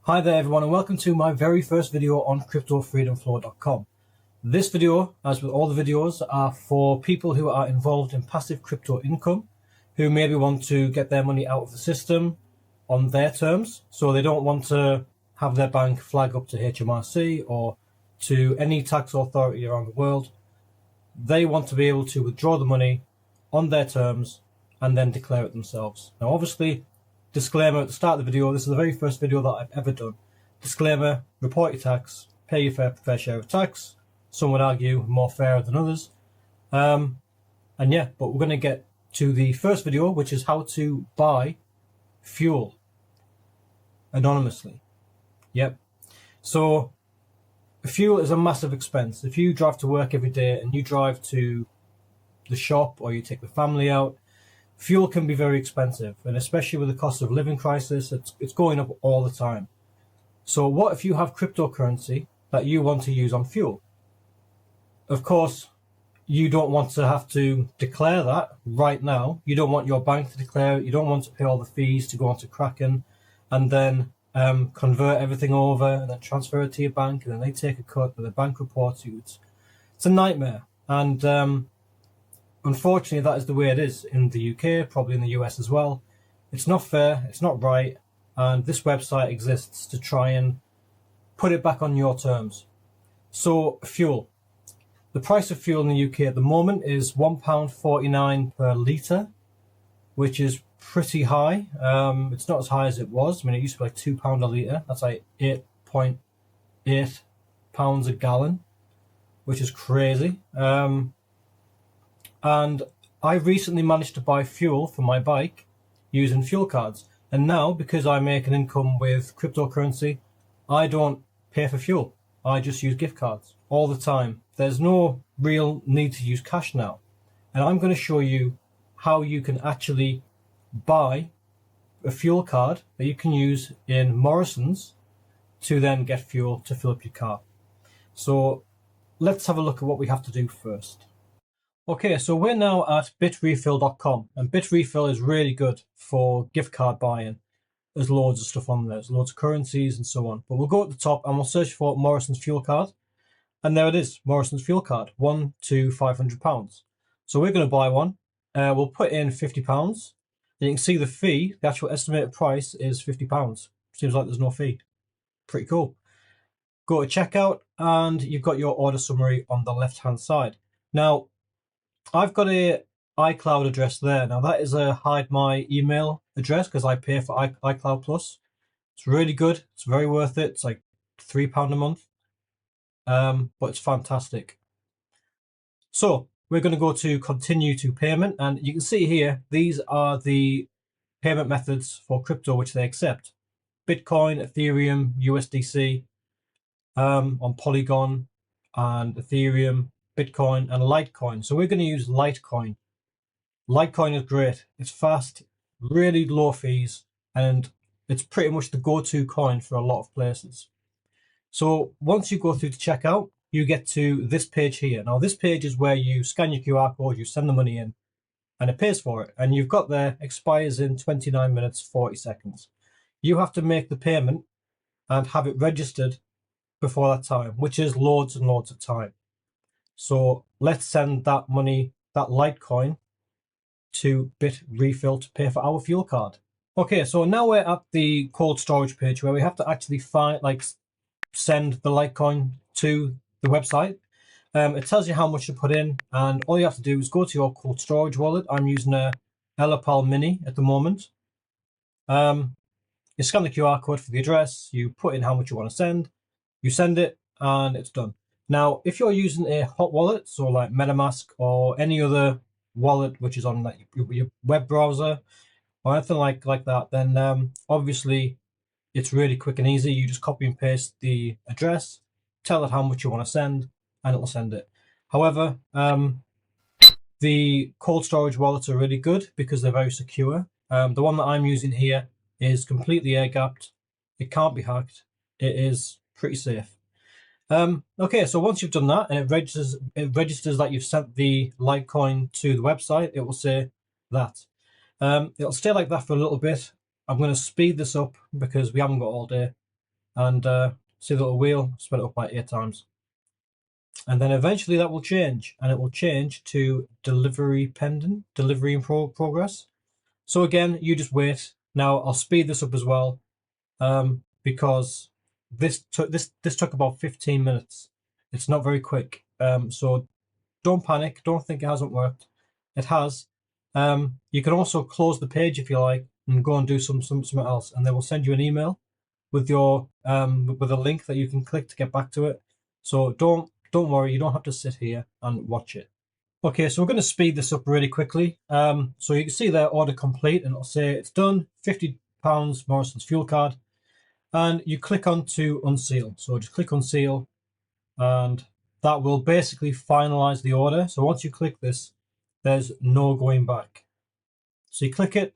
Hi there everyone, and welcome to my very first video on CryptoFreedomFlow.com. This video, as with all the videos, are for people who are involved in passive crypto income, who maybe want to get their money out of the system on their terms, so they don't want to have their bank flag up to HMRC or to any tax authority around the world. They want to be able to withdraw the money on their terms and then declare it themselves. Now obviously, disclaimer at the start of the video, this is the very first video that I've ever done. Disclaimer, report your tax, pay your fair share of tax. Some would argue more fair than others. But we're going to get to the first video, which is how to buy fuel anonymously. Yep. So fuel is a massive expense. If you drive to work every day and you drive to the shop or you take the family out, fuel can be very expensive, and especially with the cost of living crisis, it's going up all the time. So what if you have cryptocurrency that you want to use on fuel? Of course, you don't want to have to declare that right now. You don't want your bank to declare it. You don't want to pay all the fees to go onto Kraken and then convert everything over and then transfer it to your bank, and then they take a cut and the bank reports you. It's a nightmare. And unfortunately, that is the way it is in the UK, probably in the US as well. It's not fair, it's not right, and this website exists to try and put it back on your terms. So, fuel. The price of fuel in the UK at the moment is £1.49 per litre, which is pretty high. It's not as high as it was. I mean, it used to be like £2 a litre. That's like 8.8 pounds a gallon, which is crazy. And I recently managed to buy fuel for my bike using fuel cards. And now, because I make an income with cryptocurrency, I don't pay for fuel. I just use gift cards all the time. There's no real need to use cash now. And I'm going to show you how you can actually buy a fuel card that you can use in Morrison's to then get fuel to fill up your car. So let's have a look at what we have to do first. Okay, so we're now at bitrefill.com, and Bitrefill is really good for gift card buying. There's loads of stuff on there. There's loads of currencies and so on. But we'll go at the top and we'll search for Morrison's fuel card. And there it is, Morrison's fuel card, 1 to £500. So we're going to buy one. We'll put in £50. You can see the fee, the actual estimated price is £50. Seems like there's no fee. Pretty cool. Go to checkout and you've got your order summary on the left-hand side. Now, I've got a iCloud address there. Now that is a hide my email address because I pay for iCloud Plus. It's really good. It's very worth it. It's like £3 a month. But it's fantastic. So we're going to go to continue to payment, and you can see here, these are the payment methods for crypto which they accept. Bitcoin, Ethereum, USDC, on Polygon, and Ethereum, Bitcoin, and Litecoin. So we're going to use Litecoin. Litecoin is great. It's fast, really low fees, and it's pretty much the go-to coin for a lot of places. So once you go through to checkout, you get to this page here. Now this page is where you scan your QR code, you send the money in, and it pays for it. And you've got there, expires in 29 minutes, 40 seconds. You have to make the payment and have it registered before that time, which is loads and loads of time. So let's send that money, that Litecoin, to Bitrefill to pay for our fuel card. Okay, so now we're at the cold storage page where we have to actually send the Litecoin to the website. It tells you how much to put in, and all you have to do is go to your cold storage wallet. I'm using a Elapal Mini at the moment. You scan the QR code for the address, you put in how much you want to send, you send it, and it's done. Now, if you're using a hot wallet, so like MetaMask or any other wallet which is on like your web browser or anything like that, then obviously it's really quick and easy. You just copy and paste the address, tell it how much you want to send, and it'll send it. However, the cold storage wallets are really good because they're very secure. The one that I'm using here is completely air-gapped. It can't be hacked. It is pretty safe. Okay, so once you've done that and it registers that you've sent the Litecoin to the website, it will say that. It'll stay like that for a little bit. I'm going to speed this up because we haven't got all day. and see the little wheel, spin it up by 8 times. And then eventually that will change, and it will change to delivery pending, delivery in progress. So again, you just wait. Now I'll speed this up as well, because this took about 15 minutes. It's not very quick. So don't panic. Don't think it hasn't worked. It has. You can also close the page if you like and go and do something else, and they will send you an email with your with a link that you can click to get back to it. So don't worry. You don't have to sit here and watch it. Okay, so we're going to speed this up really quickly. So you can see there, order complete, and it'll say it's done, £50 Morrison's fuel card. And you click on to unseal. So just click unseal, and that will basically finalize the order. So once you click this, there's no going back. So you click it,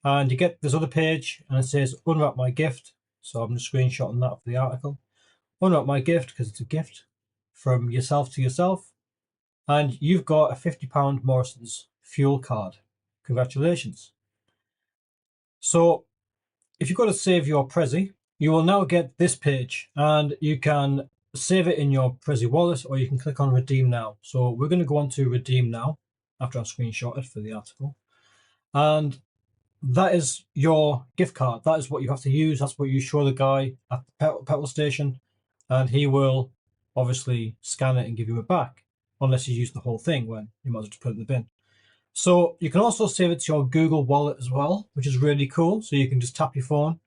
and you get this other page, and it says unwrap my gift. So I'm just screenshotting that for the article. Unwrap my gift, because it's a gift from yourself to yourself. And you've got a £50 Morrison's fuel card. Congratulations. So if you go to save your Prezi, you will now get this page, and you can save it in your Prezi wallet, or you can click on redeem now. So we're going to go on to redeem now after I screenshot it for the article. And that is your gift card. That is what you have to use. That's what you show the guy at the petrol station, and he will obviously scan it and give you it back. Unless you use the whole thing, when you might as well just put it in the bin. So you can also save it to your Google Wallet as well, which is really cool. So you can just tap your phone,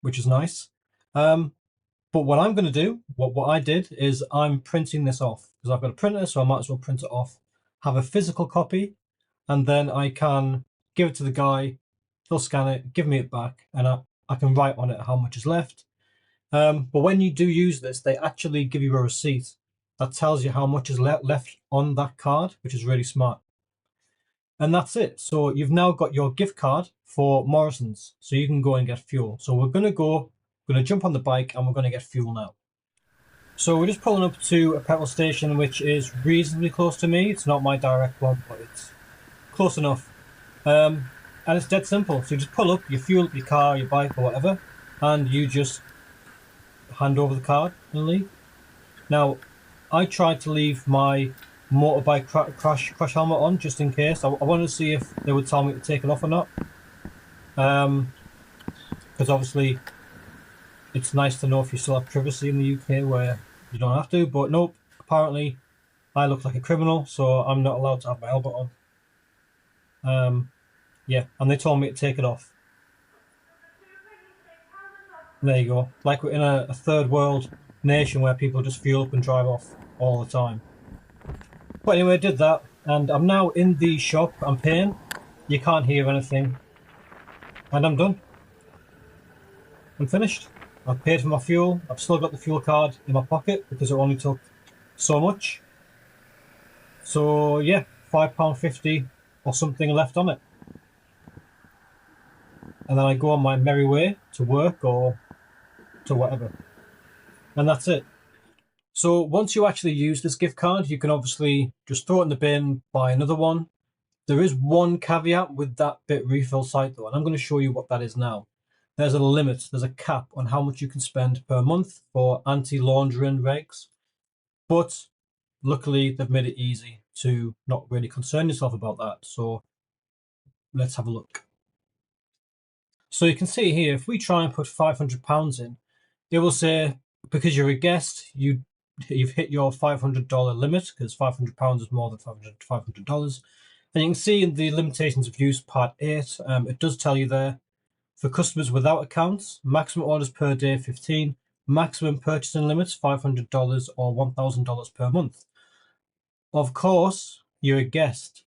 which is nice. But what I'm going to do, what I did, is I'm printing this off because I've got a printer, so I might as well print it off, have a physical copy, and then I can give it to the guy. He'll scan it, give me it back, and I can write on it how much is left. But when you do use this, they actually give you a receipt that tells you how much is left on that card, which is really smart. And that's it. So you've now got your gift card for Morrison's, so you can go and get fuel. So we're going to jump on the bike, and we're going to get fuel now. So we're just pulling up to a petrol station which is reasonably close to me. It's not my direct one, but it's close enough. And it's dead simple. So you just pull up, you fuel up your car, your bike, or whatever, and you just hand over the card and leave. Now, I tried to leave my motorbike crash helmet on just in case. I wanted to see if they would tell me to take it off or not. Because obviously it's nice to know if you still have privacy in the UK where you don't have to. But nope, apparently I look like a criminal, so I'm not allowed to have my helmet on. Yeah, and they told me to take it off. There you go. Like we're in a third world nation where people just fuel up and drive off all the time. But anyway, I did that, and I'm now in the shop. I'm paying. You can't hear anything. And I'm done. I'm finished. I've paid for my fuel. I've still got the fuel card in my pocket because it only took so much. So yeah, £5.50 or something left on it. And then I go on my merry way to work or to whatever. And that's it. So once you actually use this gift card, you can obviously just throw it in the bin, buy another one. There is one caveat with that bit refill site though, and I'm going to show you what that is now. There's a limit, there's a cap on how much you can spend per month for anti-laundering regs. But luckily they've made it easy to not really concern yourself about that. So let's have a look. So you can see here, if we try and put £500 in, it will say, because you're a guest, you've hit your $500 limit, because £500 is more than $500. And you can see in the limitations of use part 8, it does tell you there, for customers without accounts, maximum orders per day 15, maximum purchasing limits $500 or $1,000 per month. Of course, you're a guest,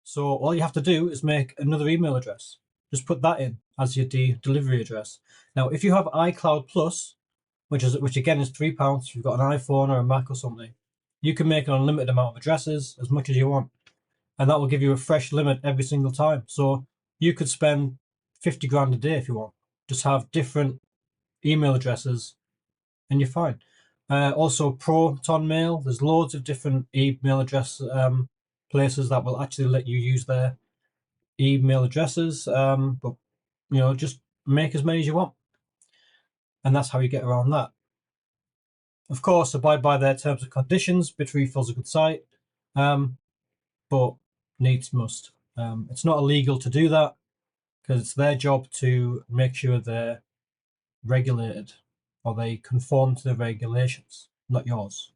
so all you have to do is make another email address. Just put that in as your delivery address. Now, if you have iCloud Plus, which again is £3 if you've got an iPhone or a Mac or something, you can make an unlimited amount of addresses, as much as you want, and that will give you a fresh limit every single time. So you could spend 50 grand a day if you want. Just have different email addresses and you're fine. Also, Proton Mail, there's loads of different email address places that will actually let you use their email addresses, but just make as many as you want. and that's how you get around that. Of course, abide by their terms and conditions. Bitrefill is a good site, but needs must. It's not illegal to do that because it's their job to make sure they're regulated or they conform to the regulations, not yours.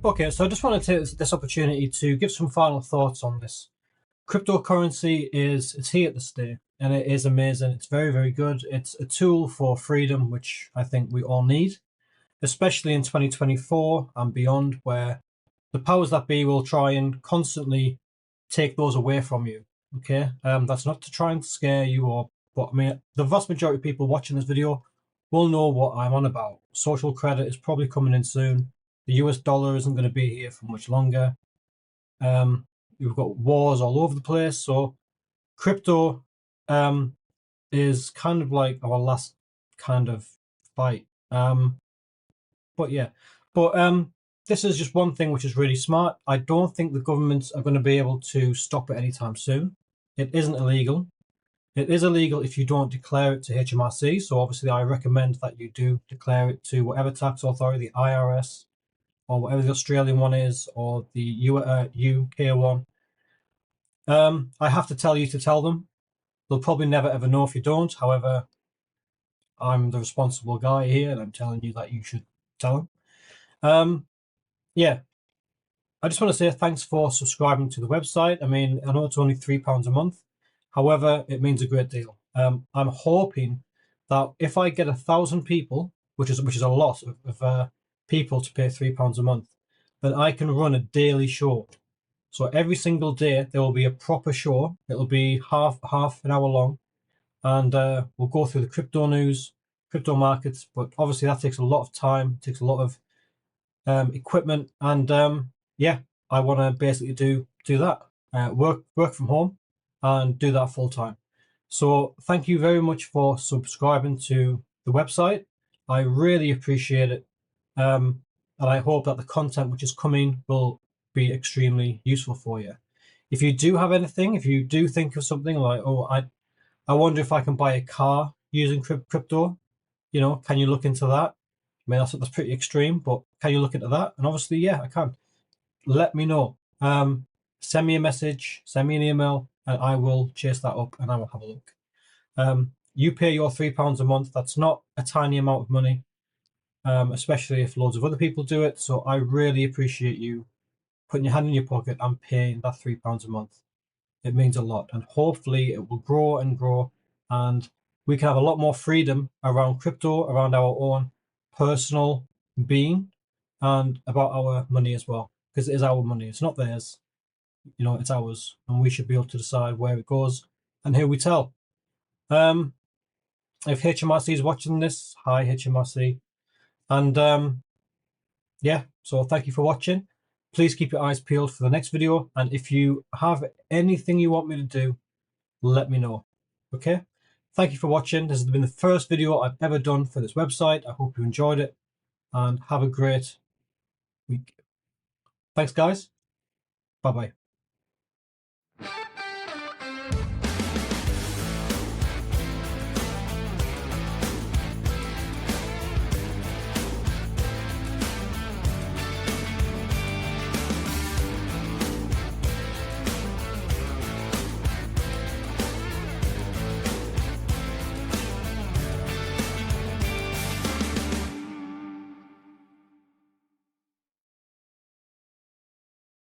Okay, so I just want to take this opportunity to give some final thoughts on this. Cryptocurrency it's here to stay, and it is amazing. It's very, very good. It's a tool for freedom, which I think we all need, especially in 2024 and beyond, where the powers that be will try and constantly take those away from you. Okay, that's not to try and scare you, but I mean, the vast majority of people watching this video will know what I'm on about. Social credit is probably coming in soon. The US dollar isn't going to be here for much longer. You've got wars all over the place. So crypto is kind of like our last kind of fight. But yeah, but this is just one thing which is really smart. I don't think the governments are going to be able to stop it anytime soon. It isn't illegal. It is illegal if you don't declare it to HMRC. So obviously, I recommend that you do declare it to whatever tax authority, the IRS, or whatever the Australian one is, or the UK one. I have to tell you to tell them. They'll probably never ever know if you don't. However, I'm the responsible guy here, and I'm telling you that you should tell them. Yeah, I just want to say thanks for subscribing to the website. I mean, I know it's only £3 a month. However, it means a great deal. I'm hoping that if I get 1,000 people, which is a lot of people to pay £3 a month, then I can run a daily show. So every single day there will be a proper show. It'll be half an hour long, and we'll go through the crypto news, crypto markets. But obviously that takes a lot of time, takes a lot of equipment, and yeah, I want to basically do that. Work from home and do that full time. So thank you very much for subscribing to the website. I really appreciate it, and I hope that the content which is coming will be extremely useful for you. If you do have anything, if you do think of something like, oh, I wonder if I can buy a car using crypto, can you look into that? I mean, that's pretty extreme, but can you look into that? And obviously, yeah, I can. Let me know. Send me a message, send me an email, and I will chase that up and I will have a look. You pay your £3 a month. That's not a tiny amount of money, especially if loads of other people do it. So I really appreciate you putting your hand in your pocket and paying that £3 a month. It means a lot, and hopefully it will grow and grow, and we can have a lot more freedom around crypto, around our own personal being, and about our money as well, because it is our money. It's not theirs. It's ours, and we should be able to decide where it goes and who we tell. If HMRC is watching this, hi HMRC, and yeah, so thank you for watching. Please keep your eyes peeled for the next video, and if you have anything you want me to do, let me know. Okay, thank you for watching. This has been the first video I've ever done for this website. I hope you enjoyed it, and have a great week. Thanks guys. Bye bye.